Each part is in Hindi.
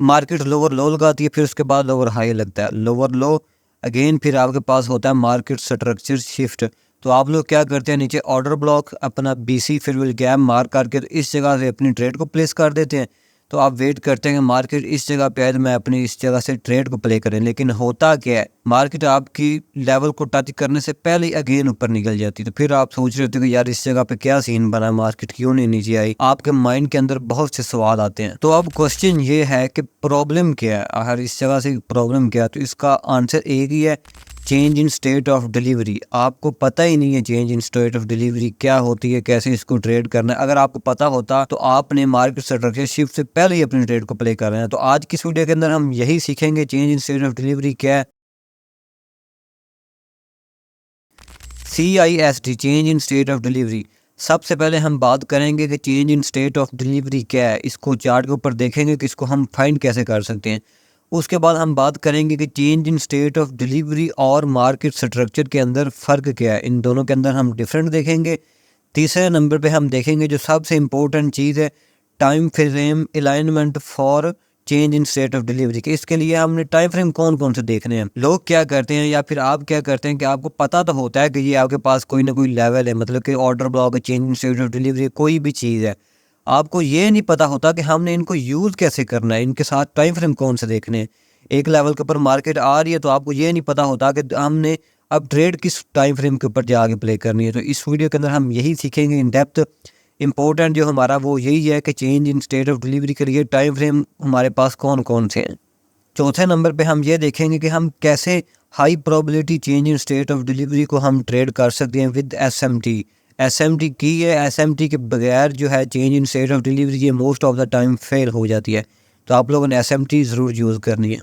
मार्केट लोअर लो लगाती है, फिर उसके बाद लोअर हाई लगता है, लोअर लो अगेन, फिर आपके पास होता है मार्केट स्ट्रक्चर शिफ्ट। तो आप लोग क्या करते हैं, नीचे ऑर्डर ब्लॉक अपना BC फिर विल गैप मार्क करके तो इस जगह से अपनी ट्रेड को प्लेस कर देते हैं। तो आप वेट करते हैं कि मार्केट इस जगह पे आए तो मैं अपनी इस जगह से ट्रेड को प्ले करें, लेकिन होता क्या है, मार्केट आपकी लेवल को टच करने से पहले ही अगेन ऊपर निकल जाती है। तो फिर आप सोच रहे होते हो कि यार इस जगह पे क्या सीन बना, मार्केट क्यों नहीं नीचे आई, आपके माइंड के अंदर बहुत से सवाल आते हैं। तो अब क्वेश्चन ये है कि प्रॉब्लम क्या है, अगर इस जगह से प्रॉब्लम क्या है, तो इसका आंसर एक ही है, change in state of delivery. आपको पता ही नहीं है change in state of delivery क्या होती है, कैसे इसको ट्रेड करना है। अगर आपको पता होता तो आपने मार्केट स्ट्रक्चर शिफ्ट से पहले ही अपनी ट्रेड को प्ले कर रहे हैं। तो आज की वीडियो के अंदर हम यही सीखेंगे, change in state of delivery क्या है, CISD, change in state of delivery. सबसे पहले हम बात करेंगे कि change in state of delivery क्या है, इसको चार्ट के ऊपर देखेंगे कि इसको हम फाइंड कैसे कर सकते हैं। उसके बाद हम बात करेंगे कि change in state of delivery और मार्केट स्ट्रक्चर के अंदर फ़र्क क्या है, इन दोनों के अंदर हम डिफरेंट देखेंगे। तीसरे नंबर पे हम देखेंगे जो सबसे इम्पोर्टेंट चीज़ है, time frame alignment for change in state of delivery, कि इसके लिए हमने टाइम फ्रेम कौन कौन से देखने हैं। लोग क्या करते हैं या फिर आप क्या करते हैं कि आपको पता तो होता है कि ये आपके पास कोई ना कोई लेवल है, मतलब कि order block, change in state of delivery, कोई भी चीज़ है, आपको ये नहीं पता होता कि हमने इनको यूज़ कैसे करना है, इनके साथ टाइम फ्रेम कौन से देखने हैं। एक लेवल के ऊपर मार्केट आ रही है तो आपको ये नहीं पता होता कि हमने अब ट्रेड किस टाइम फ्रेम के ऊपर जाके प्ले करनी है। तो इस वीडियो के अंदर हम यही सीखेंगे इन डेप्थ। इंपॉर्टेंट जो हमारा वो यही है कि change in state of delivery के लिए टाइम फ्रेम हमारे पास कौन कौन से हैं। चौथे नंबर पे हम ये देखेंगे कि हम कैसे high probability change in state of delivery को हम ट्रेड कर सकते हैं विद SMT की है। SMT के बगैर जो है change in state of delivery ये most of the time fail हो जाती है। तो आप लोगों ने SMT ज़रूर यूज़ करनी है।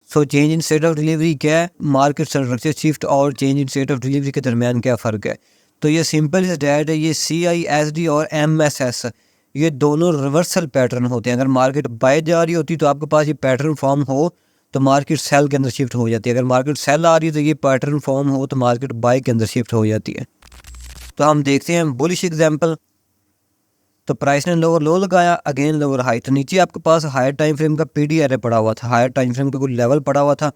So change in state of delivery क्या है, मार्केट स्ट्रक्चर शिफ्ट और change in state of delivery के दरमियान क्या फ़र्क है। तो ये सिंपल इज डैट है, ये CISD और MSS ये दोनों रिवर्सल पैटर्न होते हैं। अगर मार्केट बाय जा रही होती तो आपके पास ये पैटर्न फॉर्म हो तो मार्केट सेल के अंदर शिफ्ट हो जाती है, अगर मार्केट सेल आ रही है तो ये पैटर्न फॉर्म हो तो मार्केट बाय के अंदर शिफ्ट हो जाती है। तो हम देखते हैं बुलिश एग्जाम्पल। तो प्राइस ने लोअर लो लगाया, अगेन लोअर हाई, तो नीचे आपके पास हायर टाइम फ्रेम का PD एरे पड़ा हुआ था, हायर टाइम फ्रेम का कोई लेवल पड़ा हुआ था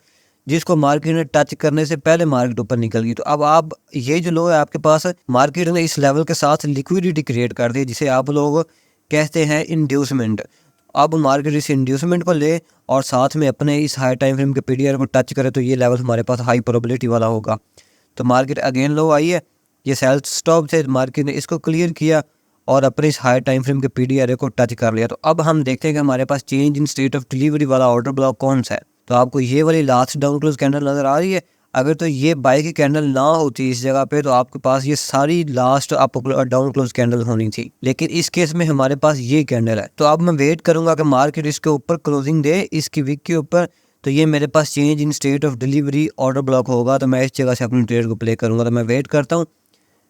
जिसको मार्केट ने टच करने से पहले मार्केट ऊपर निकल गई। तो अब आप ये जो लो है आपके पास, मार्केट ने इस लेवल के साथ लिक्विडिटी क्रिएट कर दी जिसे आप लोग कहते हैं इंड्यूसमेंट। अब मार्केट इस इंड्यूसमेंट को ले और साथ में अपने इस हाई टाइम फ्रेम के PD एरे को टच करे तो ये लेवल हमारे पास हाई प्रोबेबिलिटी वाला होगा। तो मार्केट अगेन लो आई है, ये सेल स्टॉप से मार्केट ने इसको क्लियर किया और अपने इस हाई टाइम फ्रेम के PD एरे को टच कर लिया। तो अब हम देखते हैं कि हमारे पास change in state of delivery वाला ऑर्डर ब्लॉक कौन सा है। तो आपको ये वाली लास्ट डाउन क्लोज कैंडल नज़र आ रही है, अगर तो ये बाय की कैंडल ना होती इस जगह पे तो आपके पास ये सारी last up down close candle होनी थी, लेकिन इस केस में हमारे पास ये कैंडल है। तो अब मैं वेट करूंगा कि मार्केट इसके ऊपर क्लोजिंग दे, इसकी वीक के ऊपर, तो ये मेरे पास change in state of delivery order block होगा, तो मैं इस जगह से अपनी ट्रेड को प्ले करूँगा। तो मैं वेट करता हूँ।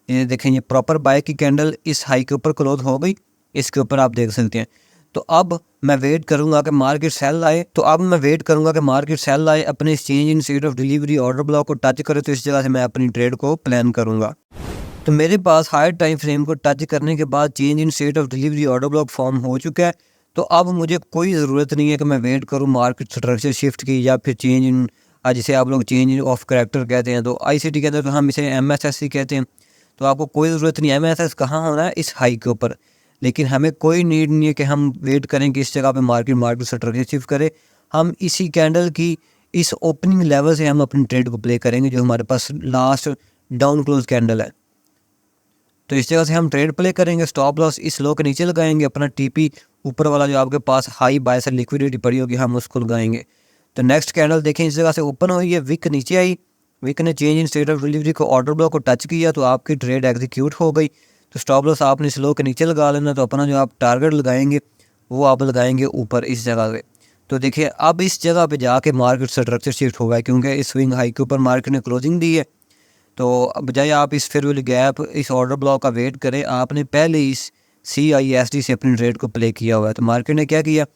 ये देखें, ये प्रॉपर बाय की कैंडल इस हाई के ऊपर क्लोज हो गई, इसके ऊपर आप देख सकते हैं। तो अब मैं वेट करूंगा कि मार्केट सेल आए, अपने इस change in state of delivery order block को टच करे, तो इस जगह से मैं अपनी ट्रेड को प्लान करूंगा। तो मेरे पास हायर टाइम फ्रेम को टच करने के बाद change in state of delivery order block form हो चुका है। तो अब मुझे कोई ज़रूरत नहीं है कि मैं वेट करूँ मार्केट स्ट्रक्चर शिफ्ट की या फिर चेंज इन, जिसे आप लोग चेंज इन ऑफ करेक्टर कहते हैं, तो ICT के अंदर तो हम इसे MSS कहते हैं। तो आपको कोई ज़रूरत नहीं है, MSS कहाँ होना है, इस हाई के ऊपर, लेकिन हमें कोई नीड नहीं है कि हम वेट करें कि इस जगह पे मार्केट स्ट्रक्चर शिफ्ट करे। हम इसी कैंडल की इस ओपनिंग लेवल से हम अपनी ट्रेड को प्ले करेंगे जो हमारे पास लास्ट डाउन क्लोज कैंडल है। तो इस जगह से हम ट्रेड प्ले करेंगे, स्टॉप लॉस इस लो के नीचे लगाएंगे, अपना TP ऊपर वाला जो आपके पास हाई बाय से लिक्विडिटी पड़ी होगी हम उसको लगाएंगे। तो नेक्स्ट कैंडल देखें, इस जगह से ओपन हुई है, विक नीचे आई, विक ने change in state of delivery को ऑर्डर ब्लॉक को टच किया तो आपकी ट्रेड एग्जीक्यूट हो गई। तो स्टॉप लॉस आपने स्लो के नीचे लगा लेना, तो अपना जो आप टारगेट लगाएंगे वो आप लगाएंगे ऊपर इस जगह पे। तो देखिए अब इस जगह पे जाके मार्केट स्ट्रक्चर शिफ्ट होगा क्योंकि इस स्विंग हाई के ऊपर मार्केट ने क्लोजिंग दी है। तो बजाय आप इस फेयरवेल गैप इस ऑर्डर ब्लॉक का वेट करें, आपने पहले इस CISD से अपनी ट्रेड को प्ले किया हुआ है। तो मार्केट ने क्या किया,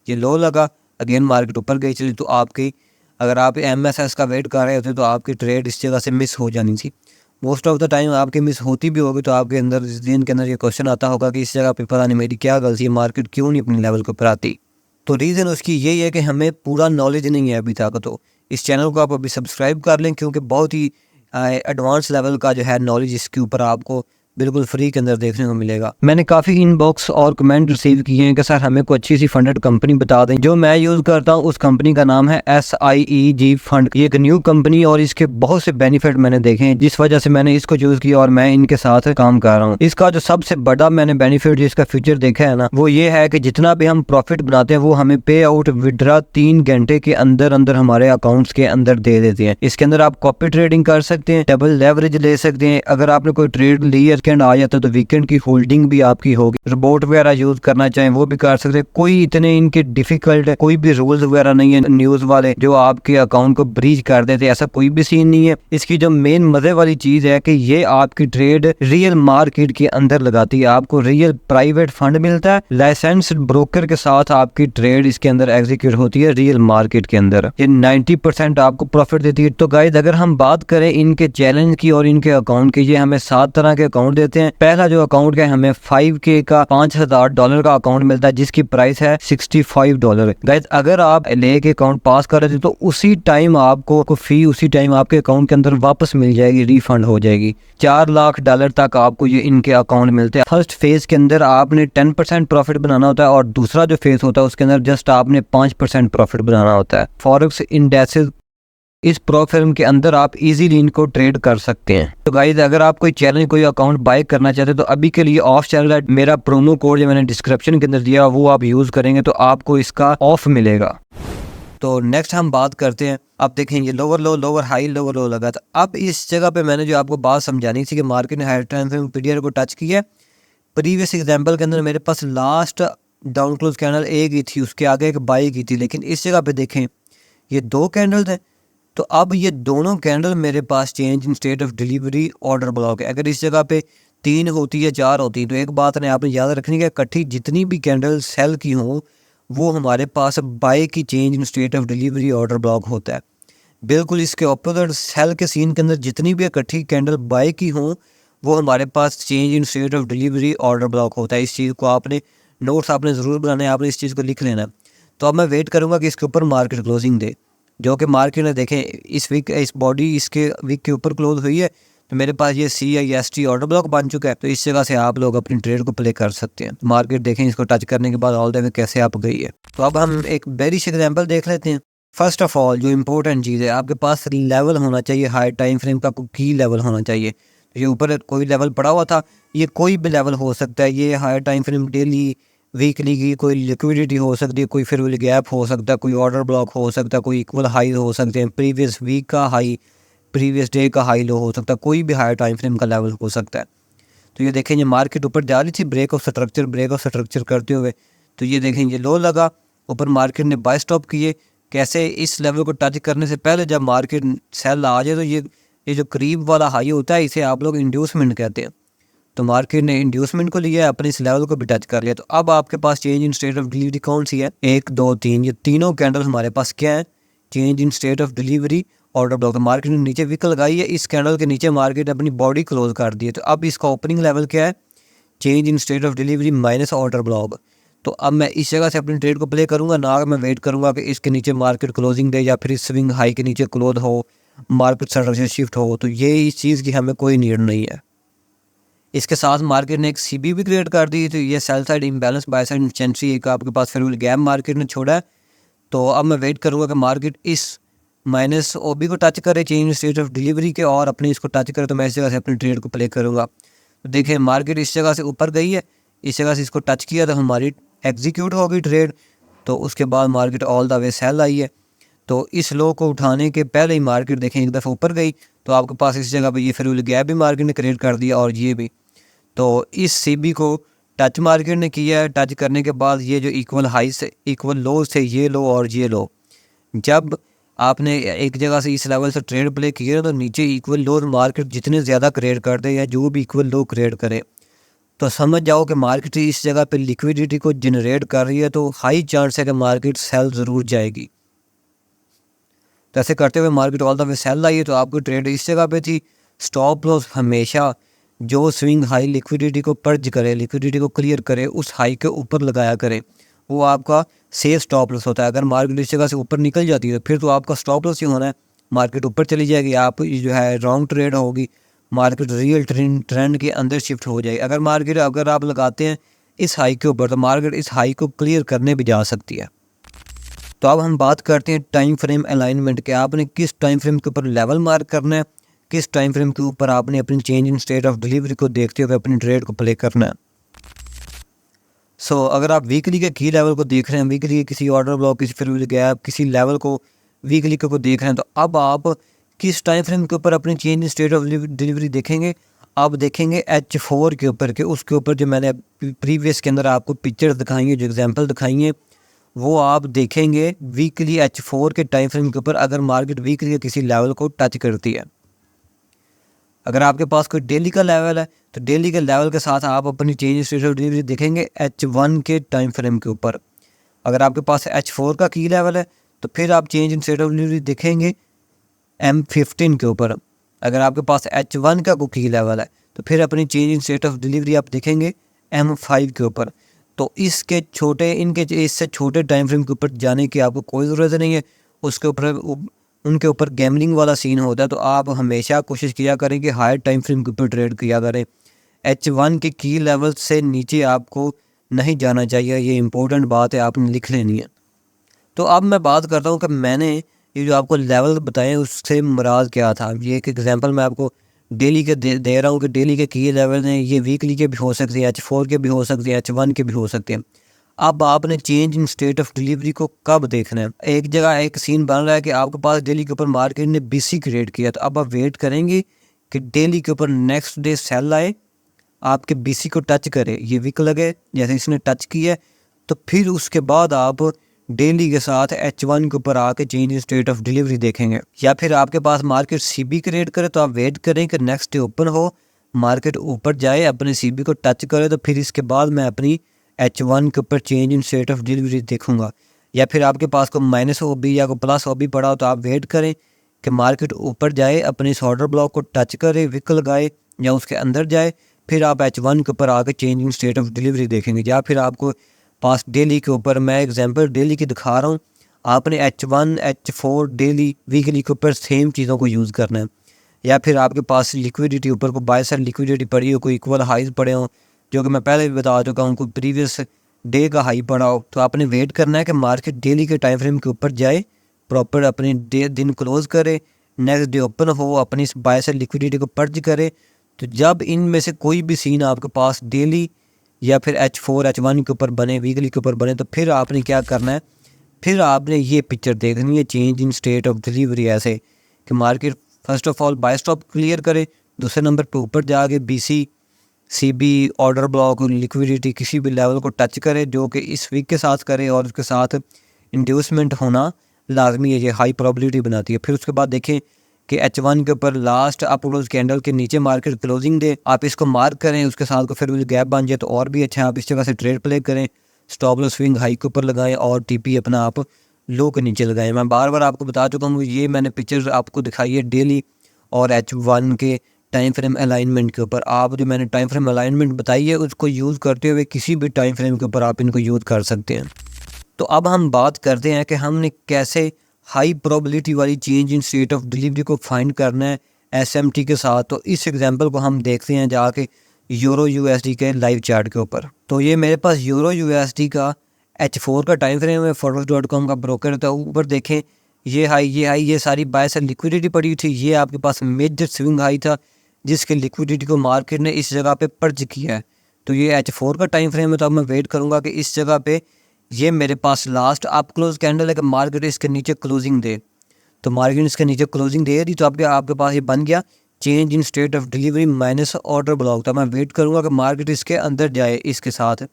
ये लो लगा, अगेन मार्केट ऊपर गई चली, तो आपकी अगर आप MSS का वेट कर रहे होते तो आपकी ट्रेड इस जगह से मिस हो जानी थी। मोस्ट ऑफ द टाइम आपकी मिस होती भी होगी, तो आपके अंदर इस दिन के अंदर ये क्वेश्चन आता होगा कि इस जगह पे पता नहीं मेरी क्या गलती है, मार्केट क्यों नहीं अपनी लेवल को ऊपर आती। तो रीज़न उसकी यही है कि हमें पूरा नॉलेज नहीं है अभी तक। तो इस चैनल को आप अभी सब्सक्राइब कर लें, क्योंकि बहुत ही एडवांस लेवल का जो है नॉलेज इसके ऊपर आपको बिल्कुल फ्री के अंदर देखने को मिलेगा। मैंने काफ़ी इनबॉक्स और कमेंट रिसीव किए हैं कि सर हमें कोई अच्छी सी फंडेड कंपनी बता दें। जो मैं यूज़ करता हूँ उस कंपनी का नाम है SIEG फंड। ये एक न्यू कंपनी और इसके बहुत से बेनिफिट मैंने देखे हैं, जिस वजह से मैंने इसको यूज़ किया और मैं इनके साथ काम कर रहा हूँ। इसका जो सबसे बड़ा मैंने बेनिफिट जिसका फीचर देखा है ना, वो ये है कि जितना भी हम प्रॉफिट बनाते हैं वो हमें पे आउट विड्रा 3 घंटे के अंदर अंदर हमारे अकाउंट्स के अंदर दे देते हैं। इसके अंदर आप कॉपी ट्रेडिंग कर सकते हैं, डबल लेवरेज ले सकते हैं। अगर आपने कोई ट्रेड ली है वीकेंड आ जाता है तो वीकेंड की होल्डिंग भी आपकी होगी। रोबोट वगैरह यूज करना चाहें वो भी कर सकते हैं। कोई इतने इनके डिफिकल्ट कोई भी रूल्स वगैरह नहीं है न्यूज वाले जो आपके अकाउंट को ब्रीच कर देते, ऐसा कोई भी सीन नहीं है। इसकी जो मेन मजे वाली चीज है कि ये आपकी ट्रेड रियल मार्केट के अंदर लगाती है, आपको रियल प्राइवेट फंड मिलता है, लाइसेंस ब्रोकर के साथ आपकी ट्रेड इसके अंदर एग्जीक्यूट होती है रियल मार्केट के अंदर। ये 90% आपको प्रॉफिट देती है। तो गाइस अगर हम बात करें इनके चैलेंज की और इनके अकाउंट की, ये हमें 7 तरह के अकाउंट देते हैं। पहला जो अकाउंट है हमें $5K का $5000 का अकाउंट मिलता है जिसकी प्राइस है $65। गाइस अगर आप लेके अकाउंट पास कर रहे थे तो उसी टाइम आपको फी उसी टाइम आपके अकाउंट के अंदर वापस मिल जाएगी, रिफंड हो जाएगी। $4 लाख तक आपको ये इनके अकाउंट मिलते हैं। फर्स्ट फेज के अंदर आपने 10% प्रॉफिट बनाना होता है और दूसरा जो फेज होता है उसके अंदर जस्ट आपने 5% प्रॉफिट बनाना होता है। फॉरेक्स इंडेक्सेस इस प्रोफार्म के अंदर आप इजीली इनको ट्रेड कर सकते हैं। तो गाइस अगर आप कोई चैलेंज कोई अकाउंट बाय करना चाहते हैं तो अभी के लिए ऑफ चल रहा है। मेरा प्रोमो कोड जो मैंने डिस्क्रिप्शन के अंदर दिया वो आप यूज़ करेंगे तो आपको इसका ऑफ मिलेगा। तो नेक्स्ट हम बात करते हैं। आप देखेंगे लोअर लो लोअर हाई लोअर लो लगा था। अब इस जगह पे मैंने जो आपको बात समझानी थी कि मार्केट ने हायर टाइम फ्रेम पीरियड को टच किया। प्रीवियस एग्जांपल के अंदर मेरे पास लास्ट डाउन क्लोज कैंडल एक ही थी, उसके आगे एक बाई की थी, लेकिन इस जगह पे देखें ये 2 कैंडल थे। तो अब ये दोनों कैंडल मेरे पास change in state of delivery order block है। अगर इस जगह पे 3 होती है 4 होती है तो एक बात ने आपने याद रखनी है, इकट्ठी जितनी भी कैंडल सेल की हों वो हमारे पास बाय की change in state of delivery order block होता है। बिल्कुल इसके अपोजिट सेल के सीन के अंदर जितनी भी इकट्ठी कैंडल बाय की हों वो हमारे पास change in state of delivery order block होता है। इस चीज़ को आपने नोट्स आपने ज़रूर बनाने, आपने इस चीज़ को लिख लेना। तो अब मैं वेट करूँगा कि इसके ऊपर मार्केट क्लोजिंग दे, जो कि मार्केट ने देखें इस वीक इस बॉडी इसके वीक के ऊपर क्लोज हुई है तो मेरे पास ये CIST ऑर्डर ब्लॉक बन चुका है। तो इस जगह से आप लोग अपनी ट्रेड को प्ले कर सकते हैं। मार्केट देखें इसको टच करने के बाद ऑल द वे कैसे आप गई है। तो अब हम एक बेरिश एग्जांपल देख लेते हैं। फर्स्ट ऑफ ऑल जो इंपॉर्टेंट चीज़ है, आपके पास लेवल होना चाहिए, हाई टाइम फ्रेम का कोई की लेवल होना चाहिए। तो ये ऊपर कोई लेवल पड़ा हुआ था, ये कोई भी लेवल हो सकता है। ये high time frame daily weekly की कोई लिक्विडिटी हो सकती है, कोई फिर गैप हो सकता है, कोई ऑर्डर ब्लॉक हो सकता है, कोई इक्वल हाई हो सकते हैं, प्रीवियस वीक का हाई प्रीवियस डे का हाई लो हो सकता है, कोई भी हाई टाइम फ्रेम का लेवल हो सकता है। तो ये देखें ये मार्केट ऊपर जा रही थी ब्रेक ऑफ स्ट्रक्चर करते हुए, तो ये देखें ये लो लगा, ऊपर मार्केट ने बाय स्टॉप किए। कैसे इस लेवल को टच करने से पहले जब मार्केट सेल आ जाए तो ये जो करीब वाला हाई होता है इसे आप लोग इंड्यूसमेंट कहते हैं। तो मार्केट ने इंड्यूसमेंट को लिया, अपने इस लेवल को भी टच कर लिया। तो अब आपके पास change in state of delivery कौन सी है, 1 2 3, ये तीनों कैंडल हमारे पास क्या है, change in state of delivery order block. Market ने नीचे विक लगाई है, इस कैंडल के नीचे मार्केट अपनी बॉडी क्लोज कर दी है। तो अब इसका ओपनिंग लेवल क्या है, change in state of delivery minus order block. तो अब मैं इस जगह से अपनी ट्रेड को प्ले करूंगा ना, मैं वेट करूंगा कि इसके नीचे मार्केट क्लोजिंग दे या फिर इस स्विंग हाई के नीचे क्लोज हो, मार्केट स्ट्रक्चर शिफ्ट हो। तो ये इस चीज़ की हमें कोई नीड नहीं है। इसके साथ मार्केट ने एक CB भी क्रिएट कर दी। तो ये cell side imbalance buy side intensity एक आपके पास फिर गैप मार्केट ने छोड़ा है। तो अब मैं वेट करूंगा कि मार्केट इस माइनस OB को टच करे चेंज स्टेट ऑफ डिलीवरी के और अपने इसको टच करे, तो मैं इस जगह से अपनी ट्रेड को प्ले करूंगा। तो देखिए मार्केट इस जगह से ऊपर गई है, इस जगह से इसको टच किया तो हमारी एग्जीक्यूट हो गई ट्रेड। तो उसके बाद market all the way sell आई है। तो इस लो को उठाने के पहले ही मार्केट देखें एक दफ़ा ऊपर गई, तो आपके पास इस जगह पे ये फिर गैप भी मार्केट ने क्रिएट कर दिया और ये भी। तो इस CB को टच मार्केट ने किया है। टच करने के बाद ये जो इक्वल हाई से इक्वल लो से ये लो और ये लो, जब आपने एक जगह से इस लेवल से ट्रेड प्ले किया तो नीचे इक्वल लो मार्केट जितने ज़्यादा क्रिएट कर दे या जो भी इक्वल लो क्रिएट करे तो समझ जाओ कि मार्केट इस जगह पे लिक्विडिटी को जनरेट कर रही है। तो हाई चांस है कि मार्केट सेल ज़रूर जाएगी। तो ऐसे करते हुए market all the way sell आई है। तो आपकी ट्रेड इस जगह पे थी। स्टॉप लॉस हमेशा जो स्विंग हाई लिक्विडिटी को पर्ज करे, लिक्विडिटी को क्लियर करे, उस हाई के ऊपर लगाया करें। वो आपका सेफ स्टॉप लॉस होता है। अगर मार्केट इस जगह से ऊपर निकल जाती है तो फिर तो आपका स्टॉप लॉस ही होना है, मार्केट ऊपर चली जाएगी, आप जो है रॉन्ग ट्रेड होगी, मार्केट रियल ट्रेंड के अंदर शिफ्ट हो जाएगी। अगर आप लगाते हैं इस हाई के ऊपर तो मार्केट इस हाई को क्लियर करने भी जा सकती है। तो अब हम बात करते हैं टाइम फ्रेम अलाइनमेंट के। आपने किस टाइम फ्रेम के ऊपर लेवल मार्क करना है, किस टाइम फ्रेम के ऊपर आपने अपनी change in state of delivery को देखते हुए अपनी ट्रेड को प्ले करना है। अगर आप वीकली के की लेवल को देख रहे हैं, वीकली के किसी ऑर्डर ब्लॉक, किसी फिर गैप, किसी लेवल को वीकली को देख रहे हैं, तो अब आप किस टाइम फ्रेम के ऊपर अपनी change in state of delivery देखेंगे? आप देखेंगे H4 के ऊपर के उसके ऊपर जो मैंने प्रीवियस के अंदर आपको पिक्चर दिखाई है, जो एग्जांपल दिखाई है, वो आप देखेंगे वीकली H4 के टाइम फ्रेम के ऊपर अगर मार्केट वीकली के किसी लेवल को टच करती है। अगर आपके पास कोई डेली का लेवल है तो डेली के लेवल के साथ आप अपनी चेंज स्टेट ऑफ डिलीवरी देखेंगे H1 के टाइम फ्रेम के ऊपर। अगर आपके पास H4 का की लेवल है तो फिर आप change in state of delivery देखेंगे M15 के ऊपर। अगर आपके पास H1 का कोई की लेवल है तो फिर अपनी change in state of delivery आप देखेंगे M5 के ऊपर। तो इससे छोटे टाइम फ्रेम के ऊपर जाने की आपको कोई ज़रूरत नहीं है। उनके ऊपर गैमलिंग वाला सीन होता है, तो आप हमेशा कोशिश किया करें कि हायर टाइम फ्रेम के ऊपर ट्रेड किया करें। H1 के की लेवल से नीचे आपको नहीं जाना चाहिए, ये इंपॉर्टेंट बात है, आपने लिख लेनी है। तो अब मैं बात करता हूँ कि मैंने ये जो आपको लेवल बताए उससे मुराद क्या था। ये एक एग्जांपल मैं आपको डेली के दे रहा हूँ कि डेली के की लेवल हैं, ये वीकली के भी हो सकते हैं, H4 के भी हो सकते हैं, H1 के भी हो सकते हैं। अब आपने change in state of delivery को कब देखना है? एक जगह एक सीन बन रहा है कि आपके पास डेली के ऊपर मार्केट ने BC क्रिएट किया, तो अब आप वेट करेंगे कि डेली के ऊपर नेक्स्ट डे सेल आए, आपके BC को टच करे, ये वीक लगे जैसे इसने टच किया, तो फिर उसके बाद आप डेली के साथ H1 के ऊपर आके change in state of delivery देखेंगे। या फिर आपके पास मार्केट CB क्रिएट करे तो आप वेट करें कि नेक्स्ट डे ओपन हो, मार्केट ऊपर जाए, अपने CB को टच करे, तो फिर इसके बाद मैं अपनी H1 के ऊपर change in state of delivery देखूंगा। या फिर आपके पास को माइनस OB या को प्लस OB पड़ा हो तो आप वेट करें कि मार्केट ऊपर जाए, अपने इस ऑर्डर ब्लॉक को टच करे, विक लगाए या उसके अंदर जाए, फिर आप H1 के ऊपर आके change in state of delivery देखेंगे। या फिर आपको पास डेली के ऊपर, मैं एग्जांपल डेली की दिखा रहा हूँ, आपने H1 H4 डेली वीकली के ऊपर सेम चीज़ों को यूज़ करना है। या फिर आपके पास लिक्विडिटी ऊपर को बाय साइड लिक्विडिटी पड़ी हो, कोई इक्वल हाइज पड़े हों, जो कि मैं पहले भी बता चुका हूँ, कोई प्रीवियस डे का हाई पड़ा हो, तो आपने वेट करना है कि मार्केट डेली के टाइम फ्रेम के ऊपर जाए, प्रॉपर अपने दिन क्लोज करे, नेक्स्ट डे ओपन हो, अपनी बाय साइड लिक्विडिटी को पर्ज करे। तो जब इनमें से कोई भी सीन आपके पास डेली या फिर H4 H1 के ऊपर बने, वीकली के ऊपर बने, तो फिर आपने क्या करना है, फिर आपने ये पिक्चर देखनी है change in state of delivery, ऐसे कि market first of all buy stop clear करे, दूसरे नंबर पे ऊपर जाके BC CB order block liquidity किसी भी लेवल को टच करे, जो कि इस वीक के साथ करे, और उसके साथ इंड्यूसमेंट होना लाजमी है, ये हाई प्रोबेबिलिटी बनाती है। फिर उसके बाद देखें कि H1 के ऊपर लास्ट अप क्लोज कैंडल के नीचे मार्केट क्लोजिंग दे, आप इसको मार्क करें, उसके साथ को फिर गैप बन जाए तो और भी अच्छा है, आप इस जगह से ट्रेड प्ले करें, स्टॉप लॉस स्विंग हाई के ऊपर लगाएं और TP अपना आप लो के नीचे लगाएं। मैं बार बार आपको बता चुका हूँ, ये मैंने पिक्चर आपको दिखाई है डेली और H1 के टाइम फ्रेम अलाइनमेंट के ऊपर। आप जो मैंने टाइम फ्रेम अलाइनमेंट बताई है उसको यूज़ करते हुए किसी भी टाइम फ्रेम के ऊपर आप इनको यूज़ कर सकते हैं। तो अब हम बात करते हैं कि हमने कैसे हाई प्रोबेबिलिटी वाली change in state of delivery को फाइंड करना है SMT के साथ। तो इस एग्जांपल को हम देखते हैं जाके यूरो USD के लाइव चार्ट के ऊपर। तो ये मेरे पास यूरो USD का H4 का टाइम फ्रेम है, forex.com का ब्रोकर था। ऊपर देखें ये हाई ये सारी बाय साइड लिक्विडिटी पड़ी थी, ये आपके पास मेजर स्विंग हाई था जिसके लिक्विडिटी को मार्केट ने इस जगह पे पर्ज किया है। तो ये H4 का टाइम फ्रेम है, तो अब मैं वेट करूँगा कि इस जगह पे ये मेरे पास लास्ट अप क्लोज कैंडल है कि मार्केट इसके नीचे क्लोजिंग दे। तो मार्केट इसके नीचे क्लोजिंग दे रही, तो आपके पास ये बन गया change in state of delivery minus order block. तो मैं वेट करूँगा कि मार्केट इसके अंदर जाए, इसके साथ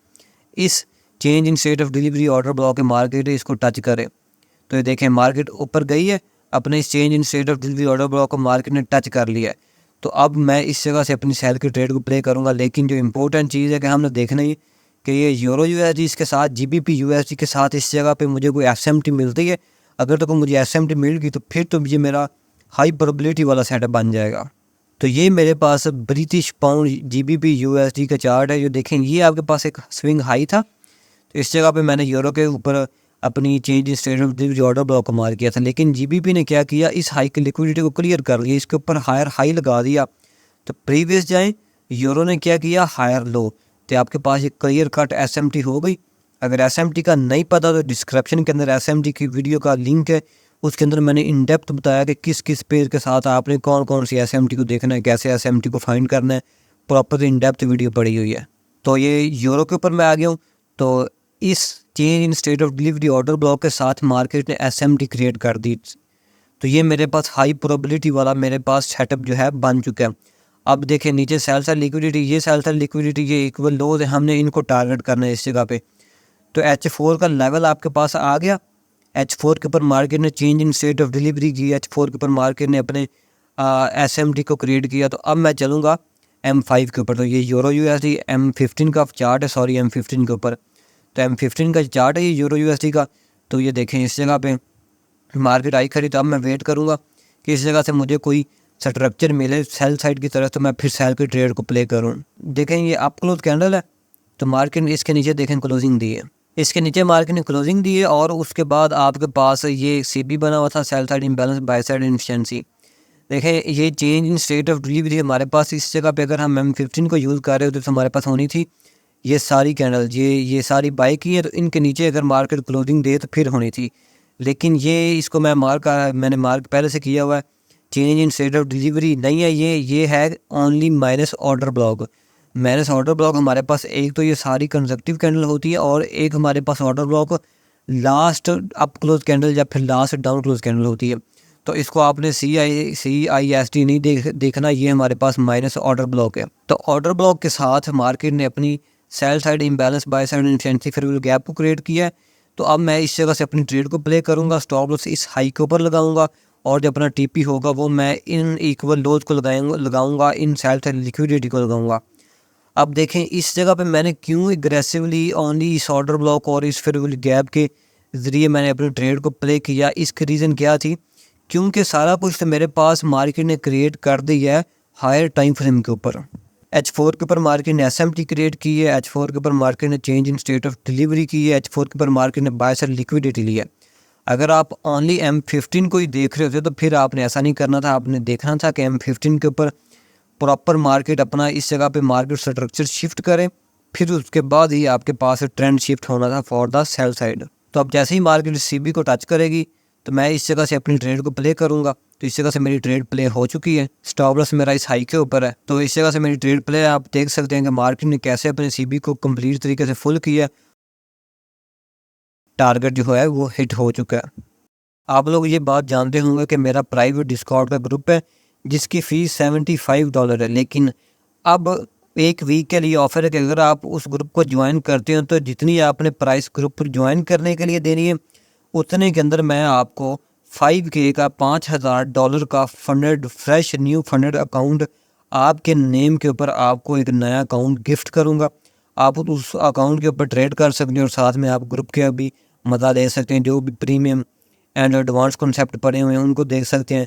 इस change in state of delivery order block के मार्केट इसको टच करे। तो ये देखें मार्केट ऊपर गई है, अपने इस change in state of delivery order block को मार्केट ने टच कर लिया है। तो अब मैं इस जगह से अपनी सेल की ट्रेड को प्ले करूँगा। लेकिन जो इंपॉर्टेंट चीज़ है कि हमने देखना ही कि ये यूरो USD इसके साथ GBP USD के साथ इस जगह पे मुझे कोई SMT मिलती है। अगर तो कोई मुझे SMT मिल गई तो फिर तो ये मेरा हाई प्रोबेबिलिटी वाला सेटअप बन जाएगा। तो ये मेरे पास ब्रिटिश पाउंड GBP USD का चार्ट है, जो देखें ये आपके पास एक स्विंग हाई था, तो इस जगह पे मैंने यूरो के ऊपर अपनी change in state of delivery order block को मार किया था, लेकिन जीबीपी ने क्या किया, इस हाई की लिक्विडिटी को क्लियर कर लिया, इसके ऊपर हायर हाई लगा दिया। तो प्रीवियस जाएँ, यूरो ने क्या किया, हायर लो, तो आपके पास एक क्लियर कट एसएमटी हो गई। अगर एसएमटी का नहीं पता तो डिस्क्रिप्शन के अंदर एसएमटी की वीडियो का लिंक है, उसके अंदर मैंने इन डेप्थ बताया कि किस किस पेज के साथ आपने कौन कौन सी एसएमटी को देखना है, कैसे एसएमटी को फाइंड करना है, प्रॉपर इन डेप्थ वीडियो पड़ी हुई है। तो ये यूरो के ऊपर मैं आ गया हूँ। तो इस change in state of delivery order block के साथ मार्केट ने एसएमटी क्रिएट कर दी। तो ये मेरे पास हाई प्रोबेबिलिटी वाला मेरे पास सेटअप जो है बन चुका है। अब देखें नीचे सेल साइड लिक्विडिटी, ये सेल साइड लिक्विडिटी, ये इक्वल लोज है, हमने इनको टारगेट करना है इस जगह पे। तो H4 का लेवल आपके पास आ गया। H4 के ऊपर मार्केट ने change in state of delivery की, H4 के ऊपर मार्केट ने अपने SMT को क्रिएट किया। तो अब मैं चलूँगा M5 के ऊपर। तो ये यूरो USD M15 का चार्ट है, सॉरी M15 के ऊपर। तो M15 का चार्ट है ये यूरो USD का। तो ये देखें इस जगह पे मार्केट आई खड़ी। तो अब मैं वेट करूँगा कि इस जगह से मुझे कोई स्ट्रक्चर मिले सेल साइड की तरफ, तो मैं फिर सेल की ट्रेड को प्ले करूँ। देखें ये अप क्लोज कैंडल है, तो मार्केट ने इसके नीचे देखें क्लोजिंग दी है, इसके नीचे मार्केट ने क्लोजिंग दी है, और उसके बाद आपके पास ये CB बना हुआ था, sell side imbalance buy side inefficiency. देखें ये change in state of delivery हमारे पास इस जगह पे अगर हम M15 को यूज़ कर रहे होते तो हमारे पास होनी थी ये सारी कैंडल, ये सारी बाई की है। तो इनके नीचे अगर मार्केट क्लोजिंग दे तो फिर होनी थी, लेकिन ये इसको मैंने मार्क पहले से किया हुआ है। Change in state of delivery नहीं है ये है only minus order block. Minus order block हमारे पास एक तो ये सारी कंजक्टिव कैंडल होती है, और एक हमारे पास order block last up close candle या फिर लास्ट डाउन क्लोज कैंडल होती है। तो इसको आपने CIST नहीं देखना, ये हमारे पास माइनस ऑर्डर ब्लॉक है। तो ऑर्डर ब्लॉक के साथ मार्केट ने अपनी sell side imbalance buy side inefficiency फिर गैप को क्रिएट किया है। तो अब मैं इस जगह से अपनी ट्रेड को प्ले करूँगा, स्टॉप लॉस इस हाई के ऊपर लगाऊंगा, और जो अपना TP होगा वो मैं इन इक्वल लोज को लगाऊंगा, इन सेल साइड लिक्विडिटी को लगाऊंगा। अब देखें इस जगह पे मैंने क्यों एग्रेसिवली ओनली इस ऑर्डर ब्लॉक और इस फिर गैप के ज़रिए मैंने अपनी ट्रेड को प्ले किया। इसकी रीज़न क्या थी, क्योंकि सारा कुछ तो मेरे पास मार्केट ने क्रिएट कर दिया है हायर टाइम फ्रेम के ऊपर। H4 के ऊपर मार्केट ने SMT क्रिएट की है, H4 के ऊपर मार्केट ने change in state of delivery की है, H4 के ऊपर मार्केट ने बाय साइड लिक्विडिटी ली है। अगर आप ओनली M15 को ही देख रहे होते तो फिर आपने ऐसा नहीं करना था, आपने देखना था कि M15 के ऊपर प्रॉपर मार्केट अपना इस जगह पे मार्केट स्ट्रक्चर शिफ्ट करें, फिर उसके बाद ही आपके पास ट्रेंड शिफ्ट होना था फॉर द सेल साइड। तो अब जैसे ही मार्केट CB को टच करेगी तो मैं इस जगह से अपनी ट्रेड को प्ले करूंगा। तो इस जगह से मेरी ट्रेड प्ले हो चुकी है, स्टॉप लॉस मेरा इस हाई के ऊपर है। तो इस जगह से मेरी ट्रेड प्ले आप देख सकते हैं कि मार्केट ने कैसे अपने CB को कंप्लीट तरीके से फुल किया, टारगेट जो है वो हिट हो चुका है। आप लोग ये बात जानते होंगे कि मेरा प्राइवेट डिस्कॉर्ड का ग्रुप है जिसकी फ़ीस $75 है, लेकिन अब एक वीक के लिए ऑफ़र है कि अगर आप उस ग्रुप को ज्वाइन करते हो तो जितनी आपने प्राइस ग्रुप पर ज्वाइन करने के लिए देनी है उतने के अंदर मैं आपको 5K का $5000 का funded fresh new funded account आपके नेम के ऊपर आपको एक नया अकाउंट गिफ्ट करूँगा। आप उस अकाउंट के ऊपर ट्रेड कर सकते हैं और साथ में आप ग्रुप के भी मज़ा ले सकते हैं। जो भी प्रीमियम एंड एडवांस कॉन्सेप्ट पड़े हुए हैं उनको देख सकते हैं।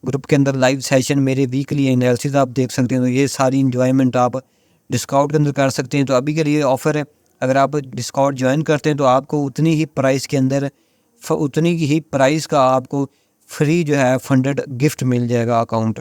ग्रुप के अंदर लाइव सेशन, मेरे वीकली एनालिसिस आप देख सकते हैं। तो ये सारी इंजॉयमेंट आप डिस्काउंट के अंदर कर सकते हैं। तो अभी के लिए ऑफ़र है, अगर आप डिस्काउंट ज्वाइन करते हैं तो आपको उतनी ही प्राइस के अंदर उतनी ही प्राइस का आपको फ्री जो है फंडेड गिफ्ट मिल जाएगा अकाउंट।